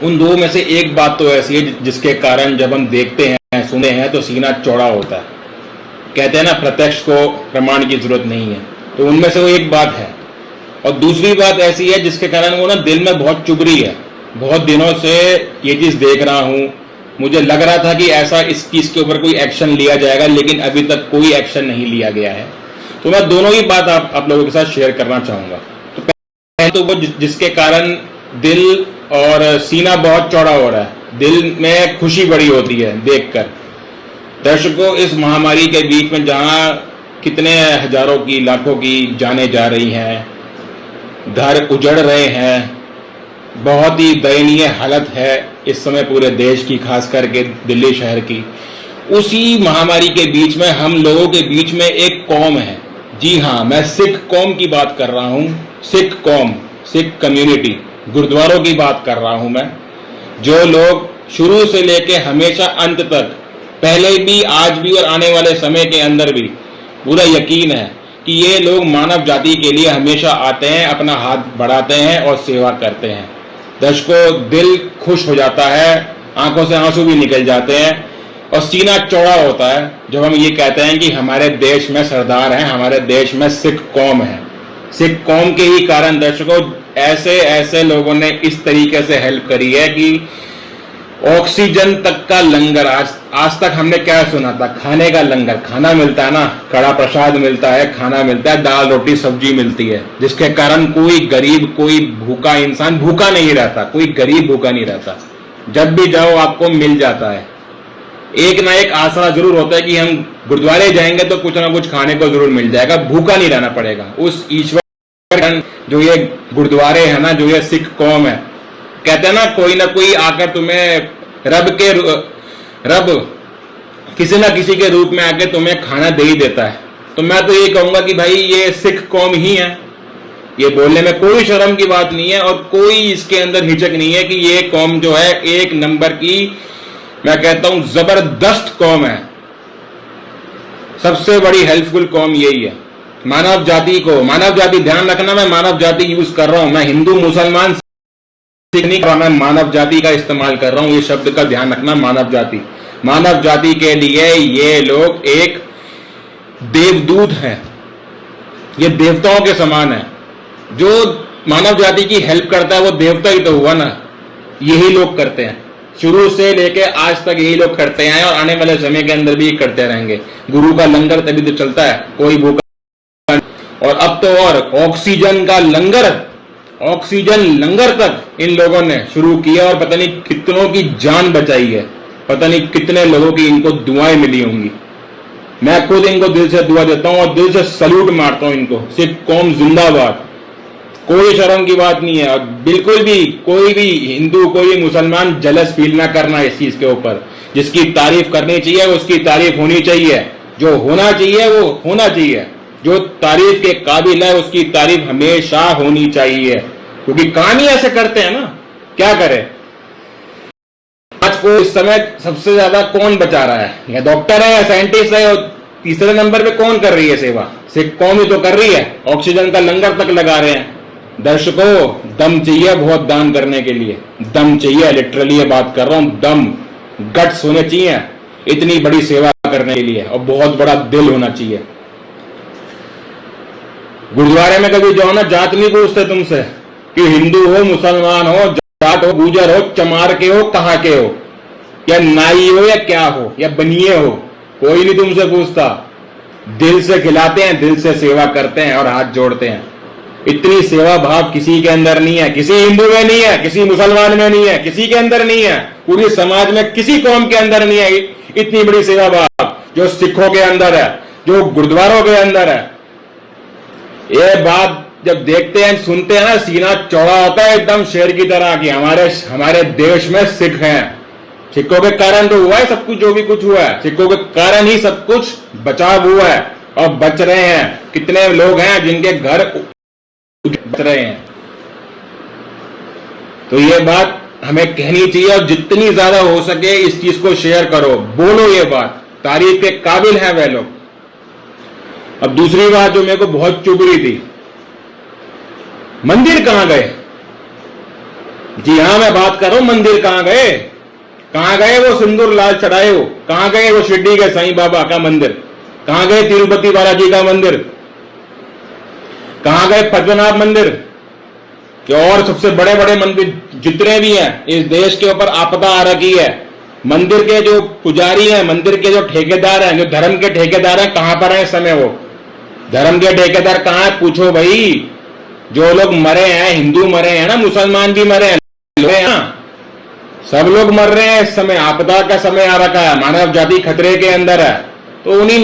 उन दो में से एक बात तो ऐसी है जिसके कारण जब हम देखते हैं सुनते हैं तो सीना चौड़ा होता है। कहते हैं ना, प्रत्यक्ष को प्रमाण की जरूरत नहीं है। तो उनमें से वो एक बात है। और दूसरी बात ऐसी है जिसके कारण वो ना दिल में बहुत चुभ रही है। बहुत दिनों से ये चीज देख रहा हूं, मुझे लग रहा था कि ऐसा इस चीज के ऊपर कोई एक्शन लिया जाएगा, लेकिन अभी तक कोई एक्शन नहीं लिया गया है। तो मैं दोनों ही बात आप लोगों के साथ शेयर करना चाहूंगा। तो पहले तो वो जिसके कारण दिल और सीना बहुत चौड़ा हो रहा है, दिल में खुशी बड़ी होती है देखकर। दर्शकों, इस महामारी के बीच में जहां कितने हजारों की लाखों की जानें जा रही हैं, घर उजड़ रहे हैं, बहुत ही दयनीय हालत है इस समय पूरे देश की, खास करके दिल्ली शहर की। उसी महामारी के बीच में हम लोगों के बीच में एक कौम है। जी हाँ, मैं सिख कौम की बात कर रहा हूं। सिख कौम, सिख कम्युनिटी, गुरुद्वारों की बात कर रहा हूं मैं। जो लोग शुरू से लेके हमेशा अंत तक, पहले भी, आज भी और आने वाले समय के अंदर भी, पूरा यकीन है कि ये लोग मानव जाति के लिए हमेशा आते हैं, अपना हाथ बढ़ाते हैं और सेवा करते हैं। दर्शकों, दिल खुश हो जाता है, आंखों से आंसू भी निकल जाते हैं और सीना चौड़ा होता है जब हम ये कहते हैं कि हमारे देश में सरदार हैं, हमारे देश में सिख कौम है। सिख कौम के ही कारण दर्शकों ऐसे ऐसे लोगों ने इस तरीके से हेल्प करी है कि ऑक्सीजन तक का लंगर, आज तक हमने क्या सुना था? खाने का लंगर, खाना मिलता है ना, कड़ा प्रसाद मिलता है, खाना मिलता है, दाल रोटी सब्जी मिलती है, जिसके कारण कोई गरीब, कोई भूखा इंसान भूखा नहीं रहता, कोई गरीब भूखा नहीं रहता। जब भी जाओ आपको मिल जाता है। एक ना एक आसरा जरूर होता है कि हम गुरुद्वारे जाएंगे तो कुछ ना कुछ खाने को जरूर मिल जाएगा, भूखा नहीं रहना पड़ेगा। उस ईश्वर जो ये गुरुद्वारे है ना, जो ये सिख कौम है, कहते हैं ना, कोई ना कोई आकर तुम्हें रब किसी ना किसी के रूप में आके तुम्हें खाना दे ही देता है। तो मैं तो ये कहूंगा कि भाई ये सिख कौम ही है। ये बोलने में कोई शर्म की बात नहीं है और कोई इसके अंदर हिचक नहीं है कि ये कौम जो है एक नंबर की, मैं कहता हूं जबरदस्त कौम है। सबसे बड़ी हेल्पफुल कौम यही है। मानव जाति को, मानव जाति, ध्यान रखना, मैं मानव जाति यूज कर रहा हूं, मैं हिंदू मुसलमान नहीं कर रहा, मैं मानव जाति का इस्तेमाल कर रहा हूं। ये शब्द का ध्यान रखना, मानव जाति। मानव जाति के लिए ये लोग एक देवदूत हैं, ये देवताओं के समान है। जो मानव जाति की हेल्प करता है वो देवता ही तो हुआ ना। यही लोग करते हैं, शुरू से लेके आज तक यही लोग करते हैं और आने वाले समय के अंदर भी करते रहेंगे। गुरु का लंगर तभी तो चलता है, कोई भूखा। और अब तो और ऑक्सीजन का लंगर, ऑक्सीजन लंगर तक इन लोगों ने शुरू किया और पता नहीं कितनों की जान बचाई है, पता नहीं कितने लोगों की इनको दुआएं मिली होंगी। मैं खुद इनको दिल से दुआ देता हूं और दिल से सल्यूट मारता हूं इनको। सिख कौम जिंदाबाद। कोई शर्म की बात नहीं है और बिल्कुल भी कोई भी हिंदू, कोई मुसलमान जलस फील ना करना इस चीज के ऊपर। जिसकी तारीफ करनी चाहिए उसकी तारीफ होनी चाहिए, जो होना चाहिए वो होना चाहिए, जो तारीफ के काबिल है उसकी तारीफ हमेशा होनी चाहिए, क्योंकि काम ही ऐसे करते हैं ना, क्या करें। आज को इस समय सबसे ज्यादा कौन बचा रहा है? या डॉक्टर है या साइंटिस्ट है, और तीसरे नंबर पे कौन कर रही है सेवा? सिख कौम ही तो कर रही है, ऑक्सीजन का लंगर तक लगा रहे हैं। दर्शकों, दम चाहिए बहुत दान करने के लिए, दम चाहिए, लिटरली ये बात कर रहा हूं, दम, गट्स होने चाहिए इतनी बड़ी सेवा करने के लिए, और बहुत बड़ा दिल होना चाहिए। गुरुद्वारे में कभी जाओ ना, जात नहीं पूछते तुमसे कि हिंदू हो, मुसलमान हो, जाट हो, गुजर हो, चमार के हो, कहां के हो, या नाई हो, या क्या हो, या बनिए हो, कोई नहीं तुमसे पूछता। दिल से खिलाते हैं, दिल से सेवा करते हैं और हाथ जोड़ते हैं। इतनी सेवा भाव किसी के अंदर नहीं है, किसी हिंदू में नहीं है, किसी मुसलमान में नहीं है, किसी के अंदर नहीं है, पूरी समाज में किसी कौम के अंदर नहीं है इतनी बड़ी सेवा भाव जो सिखों के अंदर है, जो गुरुद्वारों के अंदर है। ये बात जब देखते हैं, सुनते हैं ना, सीना चौड़ा होता है एकदम शेर की तरह कि हमारे देश में सिख हैं। सिखों के कारण तो हुआ है सब कुछ, जो भी कुछ हुआ है, सिखों के कारण ही सब कुछ बचाव हुआ है और बच रहे हैं। कितने लोग हैं जिनके घर बच रहे हैं। तो ये बात हमें कहनी चाहिए और जितनी ज्यादा हो सके इस चीज को शेयर करो, बोलो ये बात, तारीफ के काबिल है वे लोग। अब दूसरी बात जो मेरे को बहुत चुभ रही थी, मंदिर कहां गए? जी हाँ, मैं बात कर रहा हूं मंदिर कहां गए, कहां गए वो सिंदूर लाल चढ़ाए हो, कहां गए वो शिरडी के साईं बाबा का मंदिर, कहां गए तिरुपति बालाजी का मंदिर, कहां गए पद्मनाभ मंदिर कि और सबसे बड़े बड़े मंदिर जितने भी हैं इस देश के ऊपर आपदा आ रखी है। मंदिर के जो पुजारी हैं, मंदिर के जो ठेकेदार हैं, जो धर्म के ठेकेदार हैं, कहां पर हैं इस समय? वो धर्म के ठेकेदार कहां है? पूछो भाई। जो लोग मरे हैं, हिंदू मरे हैं ना, मुसलमान भी मरे हैं, सब लोग मर रहे हैं इस समय। आपदा का समय आ रखा है, मानव जाति खतरे के अंदर है, तो उन्हीं